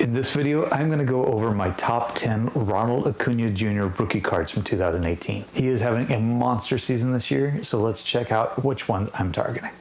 In this video, I'm going to go over my top 10 Ronald Acuna Jr. rookie cards from 2018. He is having a monster season this year, so let's check out which ones I'm targeting.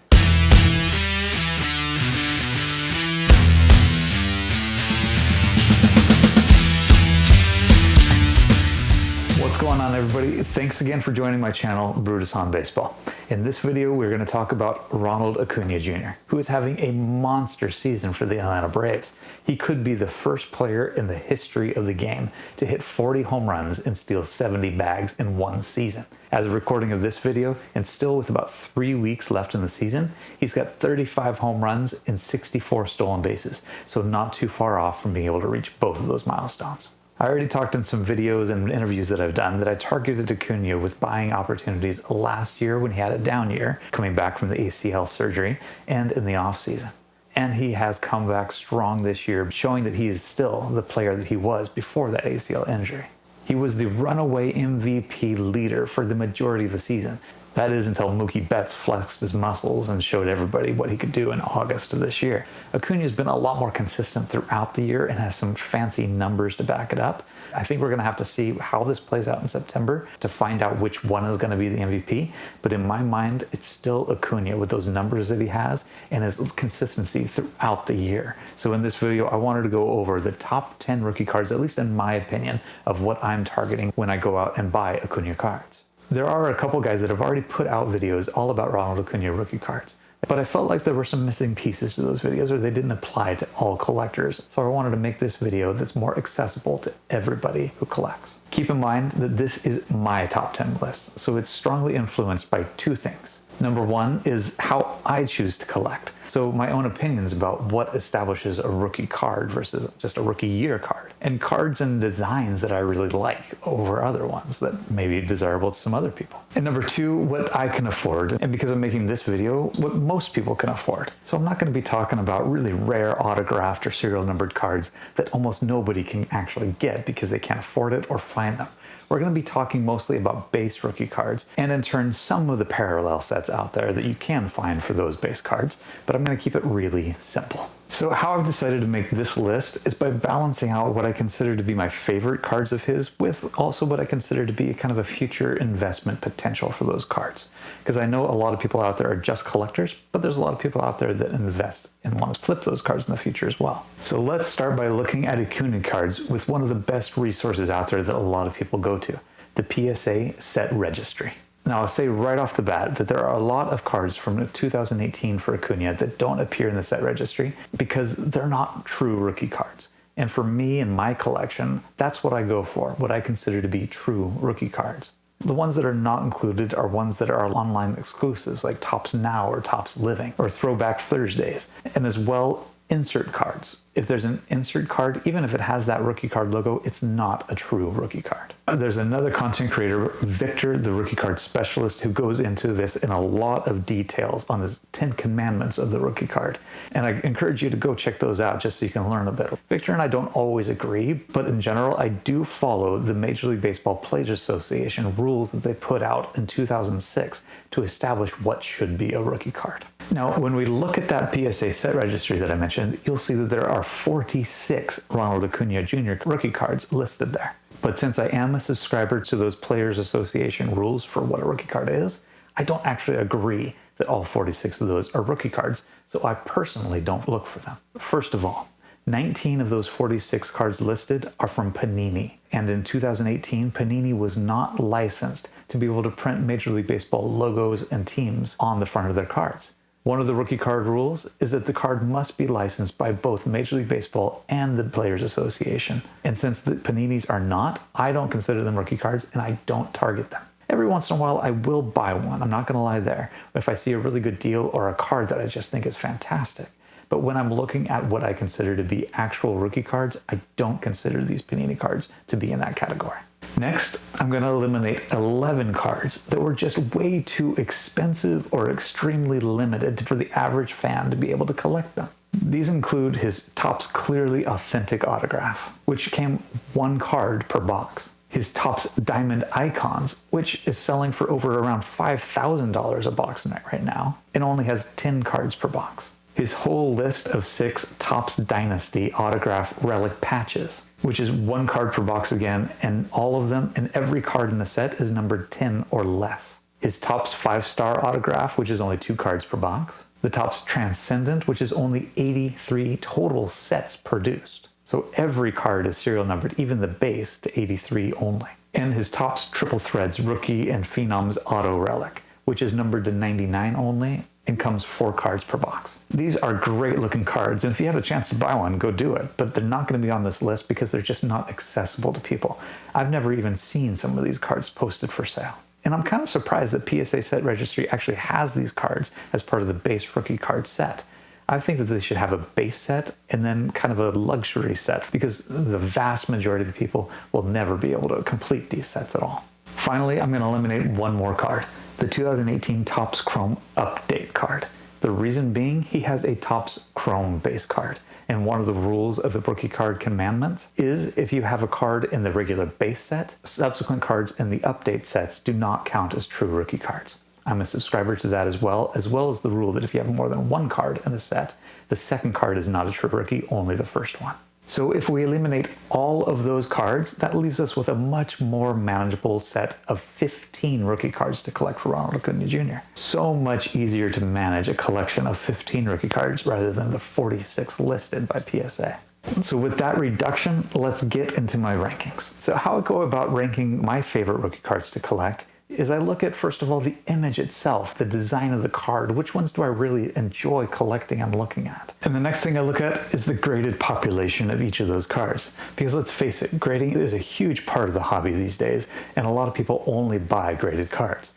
What's going on, everybody? Thanks again for joining my channel, Brutus on Baseball. In this video, we're going to talk about Ronald Acuna Jr., who is having a monster season for the Atlanta Braves. He could be the first player in the history of the game to hit 40 home runs and steal 70 bags in one season. As a recording of this video, and still with about 3 weeks left in the season, he's got 35 home runs and 64 stolen bases, so not too far off from being able to reach both of those milestones. I already talked in some videos and interviews that I've done that I targeted Acuna with buying opportunities last year when he had a down year, coming back from the ACL surgery, and in the offseason. And he has come back strong this year, showing that he is still the player that he was before that ACL injury. He was the runaway MVP leader for the majority of the season. That is until Mookie Betts flexed his muscles and showed everybody what he could do in August of this year. Acuna has been a lot more consistent throughout the year and has some fancy numbers to back it up. I think we're going to have to see how this plays out in September to find out which one is going to be the MVP. But in my mind, it's still Acuna with those numbers that he has and his consistency throughout the year. So in this video, I wanted to go over the top 10 rookie cards, at least in my opinion, of what I'm targeting when I go out and buy Acuna cards. There are a couple guys that have already put out videos all about Ronald Acuna rookie cards, but I felt like there were some missing pieces to those videos, or they didn't apply to all collectors. So I wanted to make this video that's more accessible to everybody who collects. Keep in mind that this is my top 10 list, so it's strongly influenced by two things. Number one is how I choose to collect. So my own opinions about what establishes a rookie card versus just a rookie year card. And cards and designs that I really like over other ones that may be desirable to some other people. And number two, what I can afford. And because I'm making this video, what most people can afford. So I'm not going to be talking about really rare autographed or serial numbered cards that almost nobody can actually get because they can't afford it or find them. We're going to be talking mostly about base rookie cards and in turn some of the parallel sets out there that you can find for those base cards, but I'm going to keep it really simple. So how I've decided to make this list is by balancing out what I consider to be my favorite cards of his with also what I consider to be kind of a future investment potential for those cards. Because I know a lot of people out there are just collectors, but there's a lot of people out there that invest and want to flip those cards in the future as well. So let's start by looking at Acuna cards with one of the best resources out there that a lot of people go to, the PSA set registry. Now, I'll say right off the bat that there are a lot of cards from 2018 for Acuna that don't appear in the set registry because they're not true rookie cards. And for me and my collection, that's what I go for, what I consider to be true rookie cards. The ones that are not included are ones that are online exclusives like Topps Now or Topps Living or Throwback Thursdays, and as well insert cards. If there's an insert card, even if it has that rookie card logo, it's not a true rookie card. There's another content creator, Victor, the rookie card specialist, who goes into this in a lot of details on the 10 commandments of the rookie card. And I encourage you to go check those out just so you can learn a bit. Victor and I don't always agree, but in general, I do follow the Major League Baseball Players Association rules that they put out in 2006 to establish what should be a rookie card. Now, when we look at that PSA set registry that I mentioned, you'll see that there are 46 Ronald Acuna Jr. rookie cards listed there. But since I am a subscriber to those Players Association rules for what a rookie card is, I don't actually agree that all 46 of those are rookie cards, so I personally don't look for them. First of all, 19 of those 46 cards listed are from Panini, and in 2018, Panini was not licensed to be able to print Major League Baseball logos and teams on the front of their cards. One of the rookie card rules is that the card must be licensed by both Major League Baseball and the Players Association. And since the Paninis are not, I don't consider them rookie cards and I don't target them. Every once in a while, I will buy one. I'm not going to lie there. If I see a really good deal or a card that I just think is fantastic. But when I'm looking at what I consider to be actual rookie cards, I don't consider these Panini cards to be in that category. Next, I'm going to eliminate 11 cards that were just way too expensive or extremely limited for the average fan to be able to collect them. These include his Topps Clearly Authentic autograph, which came one card per box. His Topps Diamond Icons, which is selling for over around $5,000 a box right now, and only has 10 cards per box. His whole list of 6 Topps Dynasty autograph relic patches, which is 1 card per box again, and all of them and every card in the set is numbered 10 or less. His Topps 5-star autograph, which is only 2 cards per box. The Topps Transcendent, which is only 83 total sets produced. So every card is serial numbered, even the base, to 83 only. And his Topps Triple Threads Rookie and Phenoms Auto Relic, which is numbered to 99 only and comes 4 cards per box. These are great looking cards, and if you have a chance to buy one, go do it. But they're not going to be on this list because they're just not accessible to people. I've never even seen some of these cards posted for sale. And I'm kind of surprised that PSA Set Registry actually has these cards as part of the base rookie card set. I think that they should have a base set and then kind of a luxury set, because the vast majority of the people will never be able to complete these sets at all. Finally, I'm going to eliminate one more card, the 2018 Topps Chrome Update card. The reason being, he has a Topps Chrome base card. And one of the rules of the rookie card commandments is if you have a card in the regular base set, subsequent cards in the update sets do not count as true rookie cards. I'm a subscriber to that as well as the rule that if you have more than 1 card in the set, the second card is not a true rookie, only the first one. So if we eliminate all of those cards, that leaves us with a much more manageable set of 15 rookie cards to collect for Ronald Acuna Jr. So much easier to manage a collection of 15 rookie cards rather than the 46 listed by PSA. So with that reduction, let's get into my rankings. So how I go about ranking my favorite rookie cards to collect is I look at, first of all, the image itself, the design of the card. Which ones do I really enjoy collecting and looking at? And the next thing I look at is the graded population of each of those cards. Because let's face it, grading is a huge part of the hobby these days, and a lot of people only buy graded cards.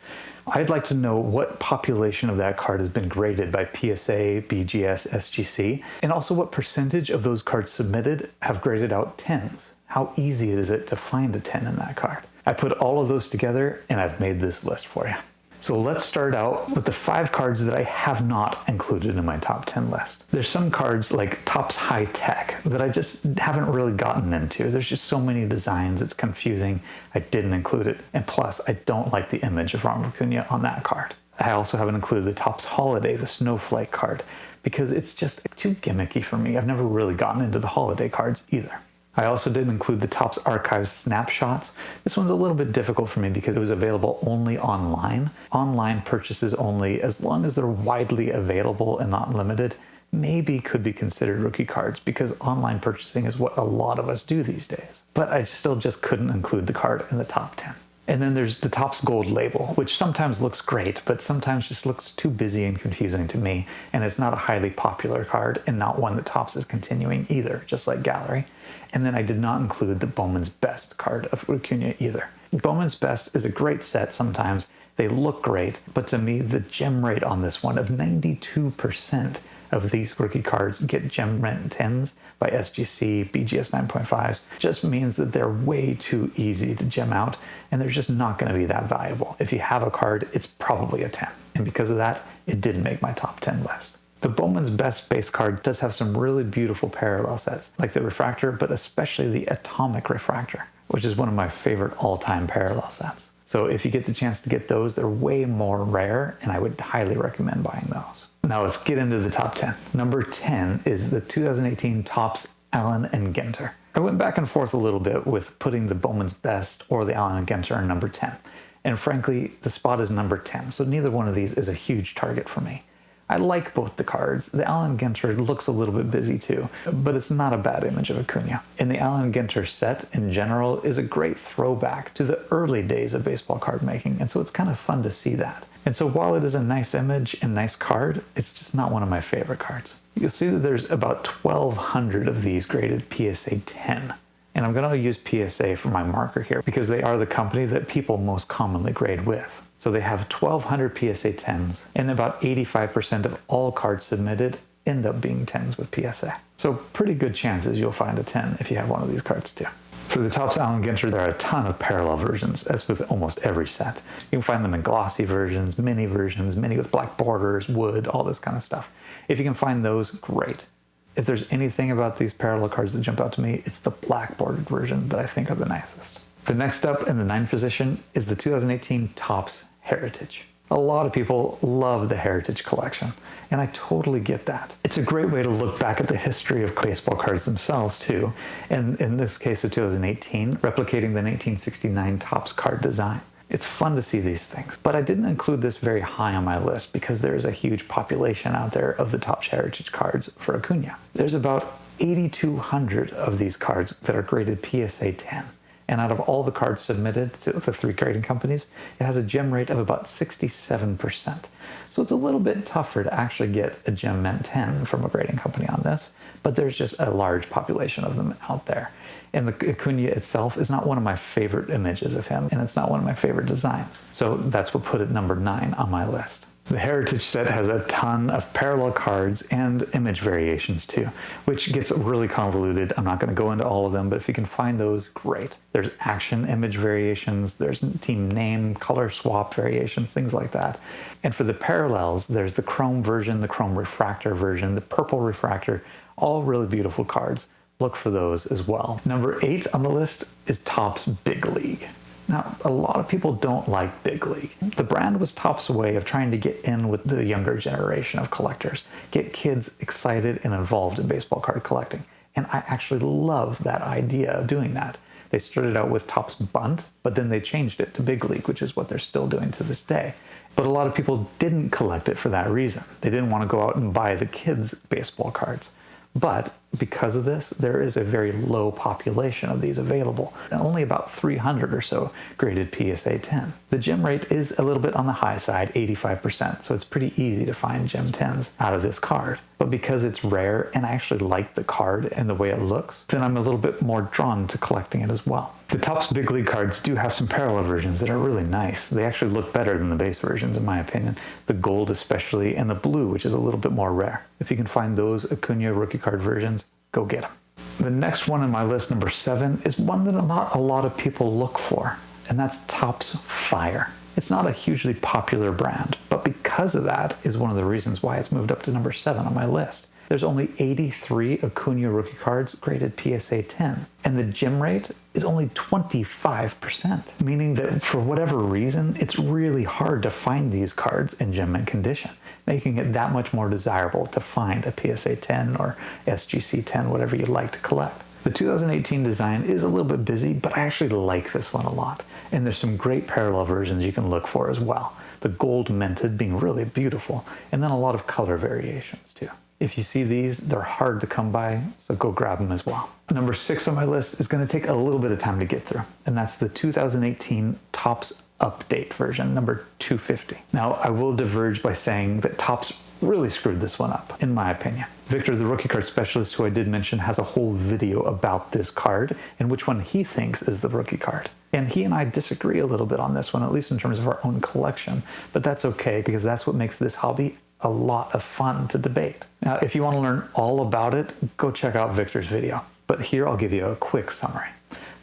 I'd like to know what population of that card has been graded by PSA, BGS, SGC, and also what percentage of those cards submitted have graded out 10s. How easy is it to find a 10 in that card? I put all of those together and I've made this list for you. So let's start out with the 5 cards that I have not included in my top 10 list. There's some cards like Topps High Tech that I just haven't really gotten into. There's just so many designs, it's confusing. I didn't include it. And plus, I don't like the image of Ronald Acuna on that card. I also haven't included the Topps Holiday, the Snowflake card, because it's just too gimmicky for me. I've never really gotten into the holiday cards either. I also didn't include the Topps Archives Snapshots. This one's a little bit difficult for me because it was available only online. Online purchases only, as long as they're widely available and not limited, maybe could be considered rookie cards because online purchasing is what a lot of us do these days. But I still just couldn't include the card in the top 10. And then there's the Topps Gold label, which sometimes looks great, but sometimes just looks too busy and confusing to me. And it's not a highly popular card and not one that Topps is continuing either, just like Gallery. And then I did not include the Bowman's Best card of Acuna either. Bowman's Best is a great set sometimes. They look great, but to me, the gem rate on this one of 92% of these rookie cards get gem rent 10s by SGC, BGS 9.5s, just means that they're way too easy to gem out, and they're just not going to be that valuable. If you have a card, it's probably a 10. And because of that, it didn't make my top 10 list. The Bowman's Best base card does have some really beautiful parallel sets, like the Refractor, but especially the Atomic Refractor, which is one of my favorite all-time parallel sets. So if you get the chance to get those, they're way more rare, and I would highly recommend buying those. Now let's get into the top 10. Number 10 is the 2018 Topps Allen and Ginter. I went back and forth a little bit with putting the Bowman's Best or the Allen and Ginter in number 10. And frankly, the spot is number 10, so neither one of these is a huge target for me. I like both the cards. The Allen Ginter looks a little bit busy too, but it's not a bad image of Acuna. And the Allen Ginter set in general is a great throwback to the early days of baseball card making, and so it's kind of fun to see that. And so while it is a nice image and nice card, it's just not one of my favorite cards. You'll see that there's about 1,200 of these graded PSA 10. And I'm going to use PSA for my marker here because they are the company that people most commonly grade with. So they have 1,200 PSA 10s, and about 85% of all cards submitted end up being 10s with PSA. So pretty good chances you'll find a 10 if you have one of these cards too. For the Topps Allen Ginter, there are a ton of parallel versions, as with almost every set. You can find them in glossy versions, mini with black borders, wood, all this kind of stuff. If you can find those, great. If there's anything about these parallel cards that jump out to me, it's the black bordered version that I think are the nicest. The next up in the 9th position is the 2018 Topps Heritage. A lot of people love the Heritage Collection, and I totally get that. It's a great way to look back at the history of baseball cards themselves too, and in this case of 2018, replicating the 1969 Topps card design. It's fun to see these things, but I didn't include this very high on my list because there is a huge population out there of the Topps Heritage cards for Acuna. There's about 8,200 of these cards that are graded PSA 10. And out of all the cards submitted to the 3 grading companies, it has a gem rate of about 67%. So it's a little bit tougher to actually get a gem mint 10 from a grading company on this, but there's just a large population of them out there. And the Acuna itself is not one of my favorite images of him, and it's not one of my favorite designs. So that's what put it number 9 on my list. The Heritage set has a ton of parallel cards and image variations too, which gets really convoluted. I'm not going to go into all of them, but if you can find those, great. There's action image variations, there's team name, color swap variations, things like that. And for the parallels, there's the chrome version, the chrome refractor version, the purple refractor, all really beautiful cards. Look for those as well. Number 8 on the list is Topps Big League. Now, a lot of people don't like Big League. The brand was Topps' way of trying to get in with the younger generation of collectors, get kids excited and involved in baseball card collecting. And I actually love that idea of doing that. They started out with Topps Bunt, but then they changed it to Big League, which is what they're still doing to this day. But a lot of people didn't collect it for that reason. They didn't want to go out and buy the kids' baseball cards. But because of this, there is a very low population of these available, and only about 300 or so graded PSA 10. The gem rate is a little bit on the high side, 85%, so it's pretty easy to find gem 10s out of this card. But because it's rare and I actually like the card and the way it looks, then I'm a little bit more drawn to collecting it as well. The Topps Big League cards do have some parallel versions that are really nice. They actually look better than the base versions in my opinion. The gold especially, and the blue, which is a little bit more rare. If you can find those Acuna rookie card versions, go get them. The next one on my list, number 7, is one that not a lot of people look for, and that's Topps Fire. It's not a hugely popular brand, but because of that is one of the reasons why it's moved up to number 7 on my list. There's only 83 Acuna rookie cards graded PSA 10, and the gem rate is only 25%, meaning that for whatever reason, it's really hard to find these cards in gem mint condition, making it that much more desirable to find a PSA 10 or SGC 10, whatever you'd like to collect. The 2018 design is a little bit busy, but I actually like this one a lot, and there's some great parallel versions you can look for as well. The gold minted being really beautiful, and then a lot of color variations too. If you see these, they're hard to come by, so go grab them as well. Number 6 on my list is going to take a little bit of time to get through, and that's the 2018 Topps Update version, number 250. Now, I will diverge by saying that Topps really screwed this one up, in my opinion. Victor, the rookie card specialist who I did mention, has a whole video about this card and which one he thinks is the rookie card. And he and I disagree a little bit on this one, at least in terms of our own collection, but that's okay because that's what makes this hobby a lot of fun to debate. Now, if you want to learn all about it, go check out Victor's video. But here I'll give you a quick summary.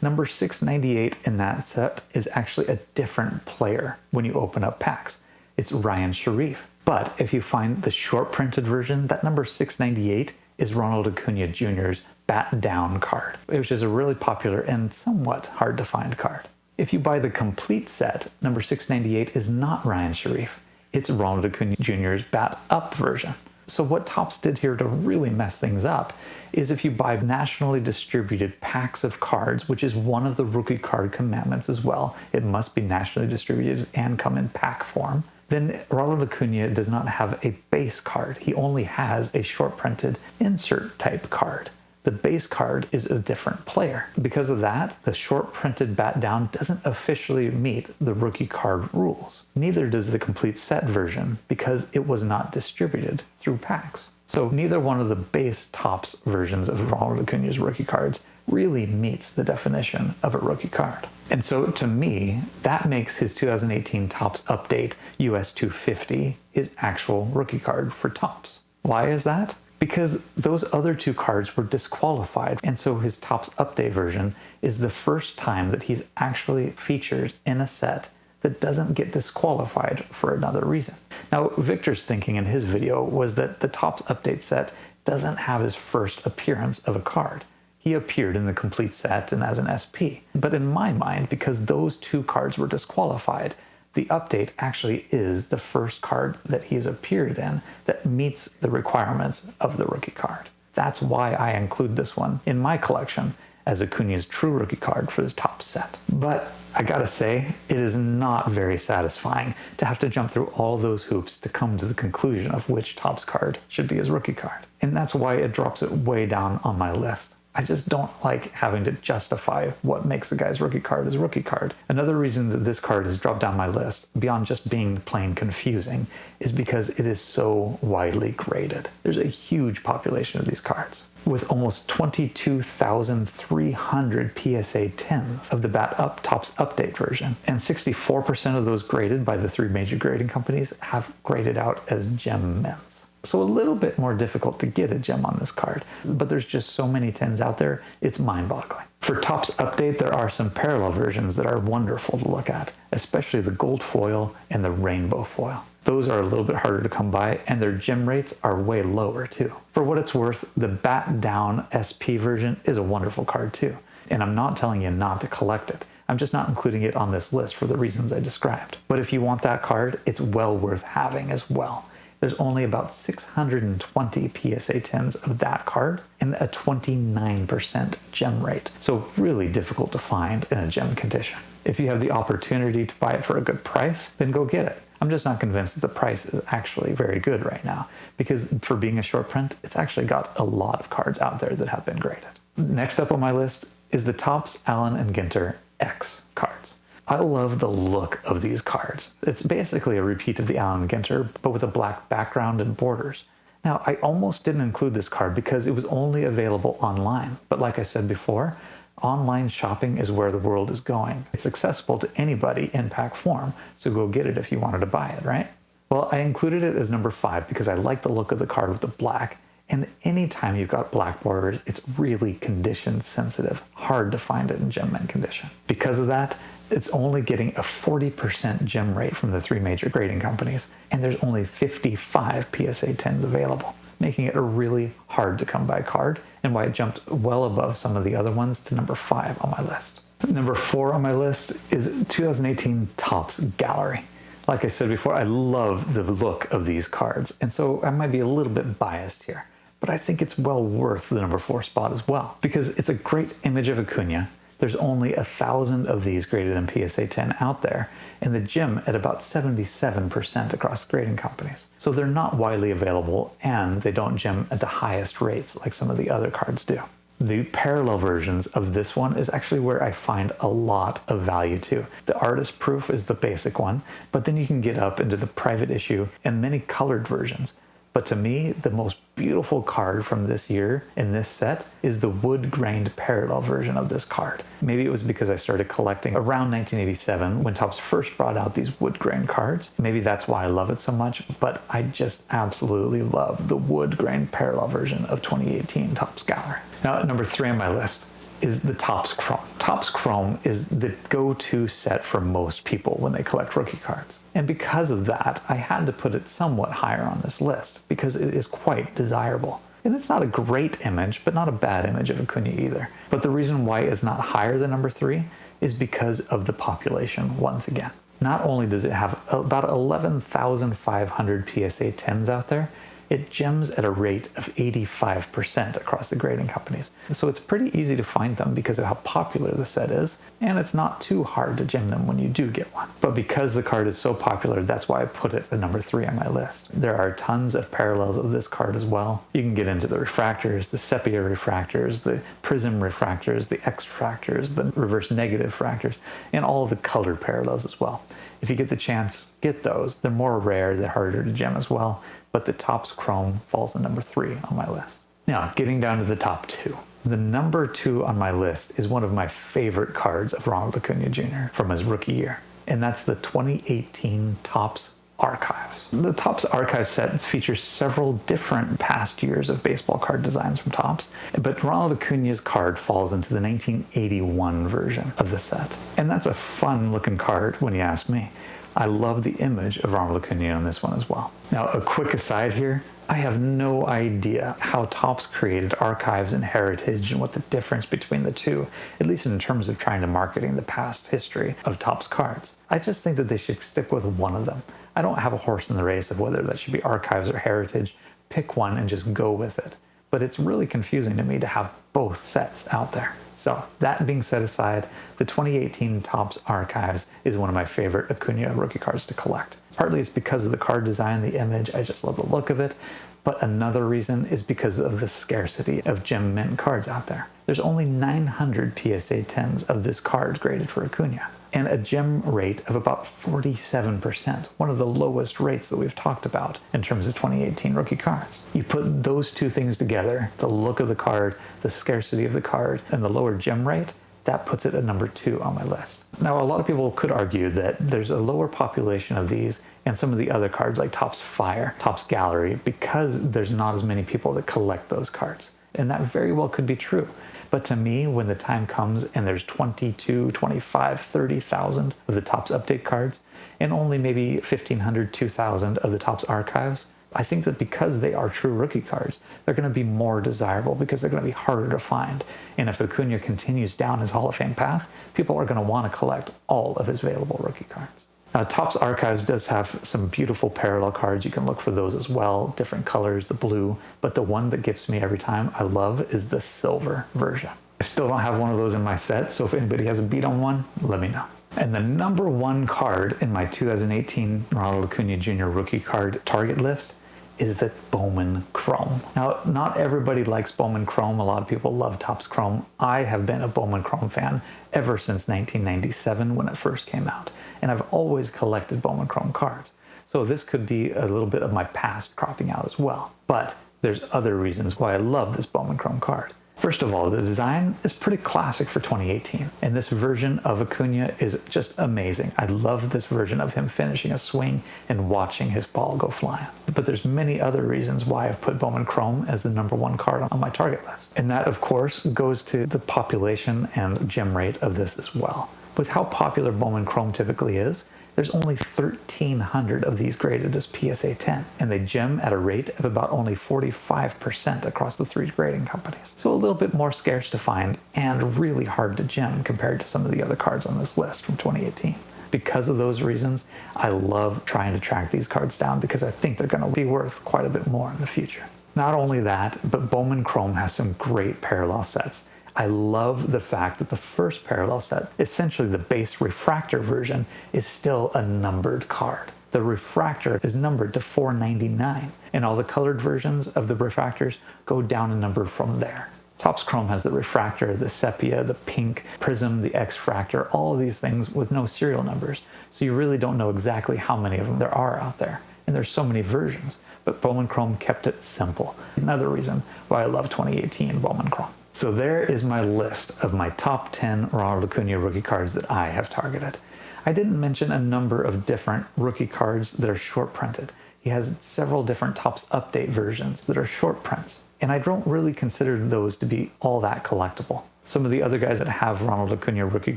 Number 698 in that set is actually a different player when you open up packs. It's Ryan Sharif. But if you find the short printed version, that number 698 is Ronald Acuna Jr.'s Bat Down card, which is a really popular and somewhat hard to find card. If you buy the complete set, number 698 is not Ryan Sharif. It's Ronald Acuna Jr.'s Bat Up version. So what Topps did here to really mess things up is if you buy nationally distributed packs of cards, which is one of the rookie card commandments as well, it must be nationally distributed and come in pack form, then Ronald Acuna does not have a base card. He only has a short printed insert type card. The base card is a different player. Because of that, the short printed Bat Down doesn't officially meet the rookie card rules. Neither does the complete set version because it was not distributed through packs. So neither one of the base Topps versions of Ronald Acuna's rookie cards really meets the definition of a rookie card. And so to me, that makes his 2018 Topps Update US 250 his actual rookie card for Topps. Why is that? Because those other 2 cards were disqualified, and so his Topps Update version is the first time that he's actually featured in a set that doesn't get disqualified for another reason. Now, Victor's thinking in his video was that the Topps Update set doesn't have his first appearance of a card. He appeared in the complete set and as an SP. But in my mind, because those 2 cards were disqualified, the update actually is the first card that he's appeared in that meets the requirements of the rookie card. That's why I include this one in my collection as Acuna's true rookie card for his Topps set. But I gotta say, it is not very satisfying to have to jump through all those hoops to come to the conclusion of which Topps card should be his rookie card. And that's why it drops it way down on my list. I just don't like having to justify what makes a guy's rookie card his rookie card. Another reason that this card has dropped down my list, beyond just being plain confusing, is because it is so widely graded. There's a huge population of these cards, with almost 22,300 PSA 10s of the Bat Up Topps Update version. And 64% of those graded by the three major grading companies have graded out as gem mints. So a little bit more difficult to get a gem on this card, but there's just so many 10s out there, it's mind-boggling. For Topps Update, there are some parallel versions that are wonderful to look at, especially the gold foil and the rainbow foil. Those are a little bit harder to come by, and their gem rates are way lower too. For what it's worth, the Bat Down SP version is a wonderful card too, and I'm not telling you not to collect it. I'm just not including it on this list for the reasons I described. But if you want that card, it's well worth having as well. There's only about 620 PSA 10s of that card and a 29% gem rate. So really difficult to find in a gem condition. If you have the opportunity to buy it for a good price, then go get it. I'm just not convinced that the price is actually very good right now, because for being a short print, it's actually got a lot of cards out there that have been graded. Next up on my list is the Topps Allen and Ginter X cards. I love the look of these cards. It's basically a repeat of the Allen Ginter, but with a black background and borders. Now, I almost didn't include this card because it was only available online. But like I said before, online shopping is where the world is going. It's accessible to anybody in pack form, so go get it if you wanted to buy it, right? Well, I included it as number 5 because I like the look of the card with the black. And anytime you've got black borders, it's really condition sensitive. Hard to find it in gem mint condition. Because of that, it's only getting a 40% gem rate from the three major grading companies, and there's only 55 PSA 10s available, making it a really hard to come by card, and why it jumped well above some of the other ones to number 5 on my list. Number 4 on my list is 2018 Topps Gallery. Like I said before, I love the look of these cards, and so I might be a little bit biased here, but I think it's well worth the number 4 spot as well, because it's a great image of Acuna. There's only 1,000 of these graded in PSA 10 out there, and the gem at about 77% across grading companies. So they're not widely available, and they don't gem at the highest rates like some of the other cards do. The parallel versions of this one is actually where I find a lot of value too. The artist proof is the basic one, but then you can get up into the private issue and many colored versions. But to me, the most beautiful card from this year in this set is the wood-grained parallel version of this card. Maybe it was because I started collecting around 1987 when Topps first brought out these wood-grained cards. Maybe that's why I love it so much, but I just absolutely love the wood-grained parallel version of 2018 Topps Gallery. Now, at number 3 on my list is the Topps Chrome. Topps Chrome is the go-to set for most people when they collect rookie cards. And because of that, I had to put it somewhat higher on this list because it is quite desirable. And it's not a great image, but not a bad image of Acuna either. But the reason why it's not higher than number 3 is because of the population once again. Not only does it have about 11,500 PSA 10s out there, it gems at a rate of 85% across the grading companies. So it's pretty easy to find them because of how popular the set is, and it's not too hard to gem them when you do get one. But because the card is so popular, that's why I put it at number 3 on my list. There are tons of parallels of this card as well. You can get into the refractors, the sepia refractors, the prism refractors, the X refractors, the reverse negative refractors, and all of the colored parallels as well. If you get the chance, get those. They're more rare, they're harder to gem as well, but the Topps Chrome falls at number 3 on my list. Now, getting down to the top 2. The number 2 on my list is one of my favorite cards of Ronald Acuna Jr. from his rookie year, and that's the 2018 Topps Archives. The Topps Archives set features several different past years of baseball card designs from Topps, but Ronald Acuna's card falls into the 1981 version of the set. And that's a fun looking card when you ask me. I love the image of Ronald Acuna on this one as well. Now, a quick aside here, I have no idea how Topps created archives and heritage and what the difference between the two, at least in terms of trying to marketing the past history of Topps cards. I just think that they should stick with one of them. I don't have a horse in the race of whether that should be archives or heritage. Pick one and just go with it. But it's really confusing to me to have both sets out there. So that being set aside, the 2018 Topps Archives is one of my favorite Acuna rookie cards to collect. Partly it's because of the card design, the image, I just love the look of it. But another reason is because of the scarcity of gem mint cards out there. There's only 900 PSA 10s of this card graded for Acuna, and a gem rate of about 47%, one of the lowest rates that we've talked about in terms of 2018 rookie cards. You put those two things together, the look of the card, the scarcity of the card, and the lower gem rate, that puts it at number 2 on my list. Now, a lot of people could argue that there's a lower population of these and some of the other cards like Topps Fire, Topps Gallery, because there's not as many people that collect those cards. And that very well could be true. But to me, when the time comes and there's 22, 25, 30,000 of the Topps Update cards and only maybe 1,500, 2,000 of the Topps Archives, I think that because they are true rookie cards, they're going to be more desirable because they're going to be harder to find. And if Acuna continues down his Hall of Fame path, people are going to want to collect all of his available rookie cards. Now, Topps Archives does have some beautiful parallel cards. You can look for those as well, different colors, the blue, but the one that gets me every time I love is the silver version. I still don't have one of those in my set, so if anybody has a beat on one, let me know. And the number 1 card in my 2018 Ronald Acuna Jr. rookie card target list is the Bowman Chrome. Now, not everybody likes Bowman Chrome. A lot of people love Topps Chrome. I have been a Bowman Chrome fan ever since 1997 when it first came out. And I've always collected Bowman Chrome cards. So this could be a little bit of my past cropping out as well. But there's other reasons why I love this Bowman Chrome card. First of all, the design is pretty classic for 2018. And this version of Acuna is just amazing. I love this version of him finishing a swing and watching his ball go flying. But there's many other reasons why I've put Bowman Chrome as the number 1 card on my target list. And that, of course, goes to the population and gem rate of this as well. With how popular Bowman Chrome typically is, there's only 1,300 of these graded as PSA 10, and they gem at a rate of about only 45% across the 3 grading companies. So a little bit more scarce to find and really hard to gem compared to some of the other cards on this list from 2018. Because of those reasons, I love trying to track these cards down because I think they're going to be worth quite a bit more in the future. Not only that, but Bowman Chrome has some great parallel sets. I love the fact that the first parallel set, essentially the base refractor version, is still a numbered card. The refractor is numbered to 499, and all the colored versions of the refractors go down a number from there. Topps Chrome has the refractor, the sepia, the pink, prism, the X-fractor, all of these things with no serial numbers. So you really don't know exactly how many of them there are out there. And there's so many versions, but Bowman Chrome kept it simple. Another reason why I love 2018 Bowman Chrome. So there is my list of my top 10 Ronald Acuna rookie cards that I have targeted. I didn't mention a number of different rookie cards that are short printed. He has several different Topps Update versions that are short prints, and I don't really consider those to be all that collectible. Some of the other guys that have Ronald Acuna rookie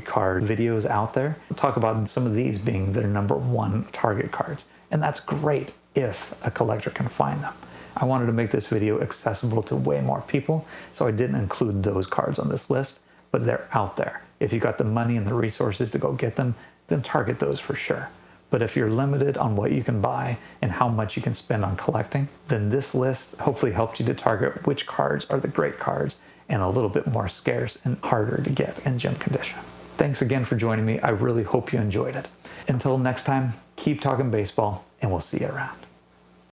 card videos out there talk about some of these being their number 1 target cards, and that's great if a collector can find them. I wanted to make this video accessible to way more people, so I didn't include those cards on this list, but they're out there. If you got the money and the resources to go get them, then target those for sure. But if you're limited on what you can buy and how much you can spend on collecting, then this list hopefully helped you to target which cards are the great cards and a little bit more scarce and harder to get in gem condition. Thanks again for joining me. I really hope you enjoyed it. Until next time, keep talking baseball, and we'll see you around.